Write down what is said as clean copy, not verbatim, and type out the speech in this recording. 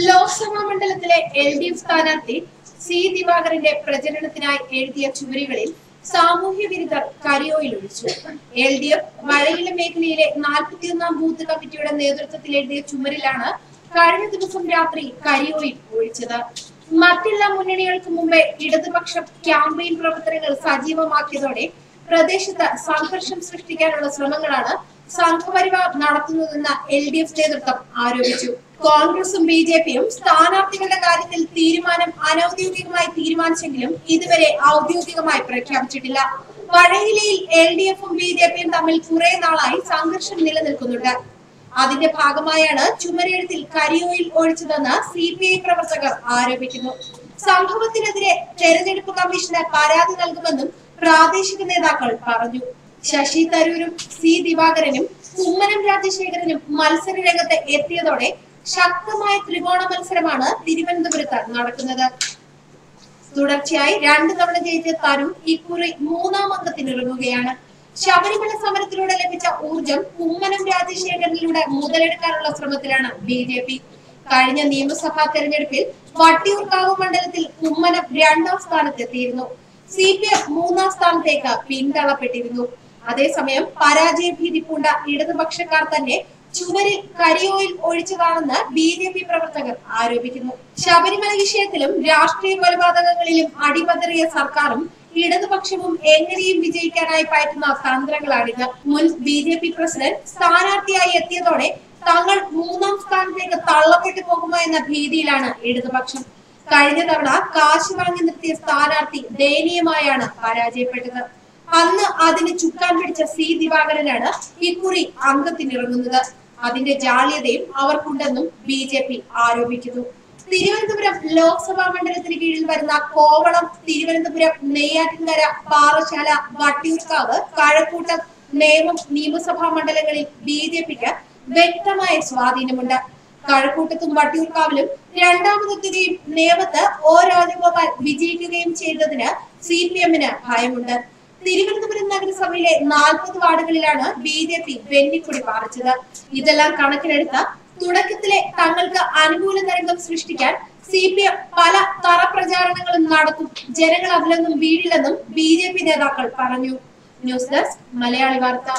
ലോക്സഭാ മണ്ഡലത്തിലെ LDF സ്ഥാനാർത്ഥി C ദിവാകരന്റെ പ്രചരണത്തിനായി എഴുതിയ ചുവരുകളിൽ സാമൂഹ്യ വിരുദ്ധർ കരിയോയിൽ ഒഴിച്ചു. LDF മഴയില മേഖലയിലെ 41ാം ബൂത്ത് കമ്മിറ്റിയുടെ നേതൃത്വത്തിൽ എഴുതിയ ചുമരിലാണ് കഴിഞ്ഞ ദിവസം രാത്രി കരിയോയിൽ ഒഴിച്ചത്. മറ്റെല്ലാ മുന്നണികൾക്ക് മുമ്പേ ഇടതുപക്ഷ ക്യാമ്പയിൻ പ്രവർത്തനങ്ങൾ സജീവമാക്കിയതോടെ പ്രദേശത്ത് സംഘർഷം സൃഷ്ടിക്കാനുള്ള ശ്രമങ്ങളാണ് സംഘപരിവാർ നടത്തുന്നതെന്ന് LDF നേതൃത്വം ആരോപിച്ചു. കോൺഗ്രസും BJPയും സ്ഥാനാർത്ഥികളുടെ കാര്യത്തിൽ തീരുമാനം അനൌദ്യോഗികമായി തീരുമാനിച്ചെങ്കിലും ഇതുവരെ ഔദ്യോഗികമായി പ്രഖ്യാപിച്ചിട്ടില്ല. വടയിലയിൽ LDFും BJPയും തമ്മിൽ കുറെ നാളായി സംഘർഷം നിലനിൽക്കുന്നുണ്ട്. അതിന്റെ ഭാഗമായാണ് ചുമരെഴുത്തിൽ കരിയോയിൽ ഒഴിച്ചതെന്ന് CPI പ്രവർത്തകർ ആരോപിക്കുന്നു. സംഭവത്തിനെതിരെ തെരഞ്ഞെടുപ്പ് കമ്മീഷന് പരാതി നൽകുമെന്നും പ്രാദേശിക നേതാക്കൾ പറഞ്ഞു. ശശി തരൂരും സി ദിവാകരനും കുമ്മനം രാജശേഖരനും മത്സര രംഗത്ത് എത്തിയതോടെ ശക്തമായ ത്രികോണ മത്സരമാണ് തിരുവനന്തപുരത്ത് നടക്കുന്നത്. തുടർച്ചയായി 2 തവണ ജയിച്ച തരൂർ ഇക്കുറി 3ാം അംഗത്തിനിറങ്ങുകയാണ്. ശബരിമല സമരത്തിലൂടെ ലഭിച്ച ഊർജം കുമ്മനം രാജശേഖരനിലൂടെ മുതലെടുക്കാനുള്ള ശ്രമത്തിലാണ് BJP. കഴിഞ്ഞ നിയമസഭാ തെരഞ്ഞെടുപ്പിൽ വട്ടിയൂർക്കാവ് മണ്ഡലത്തിൽ കുമ്മനം 2ാം സ്ഥാനത്തെത്തിയിരുന്നു. CPM 3ാം സ്ഥാനത്തേക്ക് പിന്തള്ളപ്പെട്ടിരുന്നു. അതേസമയം പരാജയ ഭീതി പൂണ്ട ഇടതുപക്ഷക്കാർ തന്നെ ചുവരിൽ കരിയോയിൽ ഒഴിച്ചതാണെന്ന് BJP പ്രവർത്തകർ ആരോപിക്കുന്നു. ശബരിമല വിഷയത്തിലും രാഷ്ട്രീയ കൊലപാതകങ്ങളിലും അടിപതറിയ സർക്കാരും ഇടതുപക്ഷവും എങ്ങനെയും വിജയിക്കാനായി പയറ്റുന്ന തന്ത്രങ്ങളാണിത്. മുൻ BJP പ്രസിഡന്റ് സ്ഥാനാർത്ഥിയായി എത്തിയതോടെ തങ്ങൾ 3ാം സ്ഥാനത്തേക്ക് തള്ളപ്പെട്ടു പോകുമോ എന്ന ഭീതിയിലാണ് ഇടതുപക്ഷം. കഴിഞ്ഞ തവണ കാശ് വാങ്ങി നിർത്തിയ സ്ഥാനാർത്ഥി ദയനീയമായാണ് പരാജയപ്പെട്ടത്. അന്ന് അതിന് ചുക്കാൻ പിടിച്ച സി ദിവാകരനാണ് ഇക്കുറി അംഗത്തിനിറങ്ങുന്നത്. അതിന്റെ ജാള്യതയും അവർക്കുണ്ടെന്നും BJP ആരോപിക്കുന്നു. തിരുവനന്തപുരം ലോക്സഭാ മണ്ഡലത്തിന് കീഴിൽ വരുന്ന കോവളം, തിരുവനന്തപുരം, നെയ്യാറ്റിൻകര, പാറശാല, വട്ടിയൂർക്കാവ്, കഴക്കൂട്ടം, നേമം നിയമസഭാ മണ്ഡലങ്ങളിൽ BJPക്ക് വ്യക്തമായ സ്വാധീനമുണ്ട്. കഴക്കൂട്ടത്തും വട്ടിയൂർക്കാവിലും രണ്ടാമതെത്തുകയും നേമത്ത് O രാജഗോപാൽ വിജയിക്കുകയും ചെയ്തതിന് CPMന് ഭയമുണ്ട്. തിരുവനന്തപുരം നഗരസഭയിലെ 40 വാർഡുകളിലാണ് BJP വെന്നിക്കൊടി പാറിച്ചത്. ഇതെല്ലാം കണക്കിലെടുത്ത് തുടക്കത്തിലെ തങ്ങൾക്ക് അനുകൂല തരംഗം സൃഷ്ടിക്കാൻ CPM പല തറപ്രചാരണങ്ങളും നടത്തും. ജനങ്ങൾ അതിലൊന്നും വീഴില്ലെന്നും BJP നേതാക്കൾ പറഞ്ഞു. ന്യൂസ് ഡെസ്ക് മലയാളി വാർത്ത.